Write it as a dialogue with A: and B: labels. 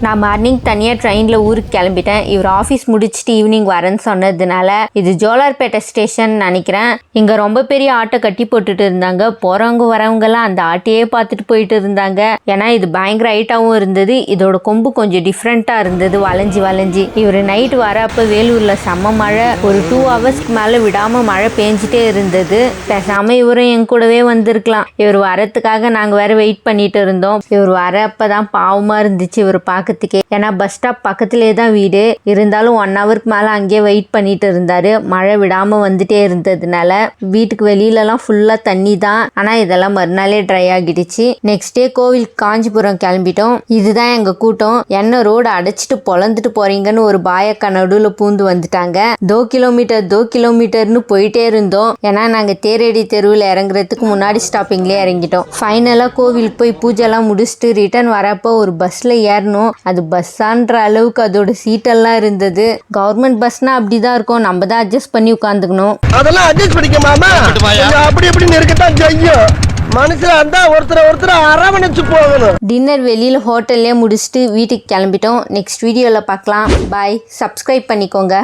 A: நான் மார்னிங் தனியாக ட்ரெயினில் ஊருக்கு கிளம்பிட்டேன். இவர் ஆஃபீஸ் முடிச்சுட்டு ஈவினிங் வரேன்னு சொன்னதுனால இது ஜோலார்பேட்டை ஸ்டேஷன் நினைக்கிறேன். இங்கே ரொம்ப பெரிய ஆட்டை கட்டி போட்டுட்டு இருந்தாங்க. போகிறவங்க வரவங்கெல்லாம் அந்த ஆட்டையே பார்த்துட்டு போயிட்டு இருந்தாங்க. ஏன்னா இது பயங்கர ஹைட்டாகவும் இருந்தது. இதோட கொம்பு கொஞ்சம் டிஃப்ரெண்ட்டாக இருந்தது, வளைஞ்சி வளைஞ்சி. இவர் நைட்டு வரப்போ வேலூரில் செம்ம மழை. ஒரு 2 ஹவர்ஸ்க்கு மேலே விடாமல் மழை பெஞ்சிட்டே இருந்தது. பேசாமல் இவரும் என் கூடவே வந்திருக்கலாம். இவர் வரத்துக்காக நாங்கள் வேற வெயிட் பண்ணிட்டு இருந்தோம். இவர் வரப்போ தான் பாவமாக இருந்துச்சு இவர் பார்க்க. ஏன்னா பஸ் ஸ்டாப் பக்கத்திலே தான் வீடு. இருந்தாலும் 1 ஹவருக்கு மேலே அங்கேயே வெயிட் பண்ணிட்டு இருந்தாரு. மழை விடாமல் வந்துட்டே இருந்ததுனால வீட்டுக்கு வெளியிலலாம் ஃபுல்லாக தண்ணி தான். ஆனால் இதெல்லாம் மறுநாளே ட்ரை ஆகிடுச்சு. நெக்ஸ்ட் டே கோவில் காஞ்சிபுரம் கிளம்பிட்டோம். இதுதான் எங்கள் கூட்டம். என்ன ரோடு அடைச்சிட்டு பொழந்துட்டு போறீங்கன்னு ஒரு பாயக்கா நடுவில் பூந்து வந்துட்டாங்க. 2 கிலோமீட்டர்னு போயிட்டே இருந்தோம். ஏன்னா நாங்கள் தேரடி தெருவில் இறங்குறதுக்கு முன்னாடி ஸ்டாப்பிங்லேயே இறங்கிட்டோம். ஃபைனலாக கோவிலுக்கு போய் பூஜைலாம் முடிச்சுட்டு ரிட்டர்ன் வரப்போ ஒரு பஸ்ஸில் ஏறணும். அது பஸ்ஸான்ற அளவுக்கு அதோட சீட்டெல்லாம் இருந்தது. கவர்மெண்ட் பஸ்னா அப்படிதான் இருக்கும். நம்ம தான் அட்ஜஸ்ட் பண்ணி உட்காந்துக்கணும்.
B: அதெல்லாம் அட்ஜஸ்ட் பண்ணிக்க மாமா. அப்படி எப்படி இருக்கத்தான் செய்யும். மனுஷன் அந்த ஒருத்தர் அரவணைச்சு போகணும்.
A: டின்னர் வெளியில் ஹோட்டல்லே முடிச்சுட்டு வீட்டுக்கு கிளம்பிட்டோம். நெக்ஸ்ட் வீடியோவில் பார்க்கலாம். பாய். சப்ஸ்கிரைப் பண்ணிக்கோங்க.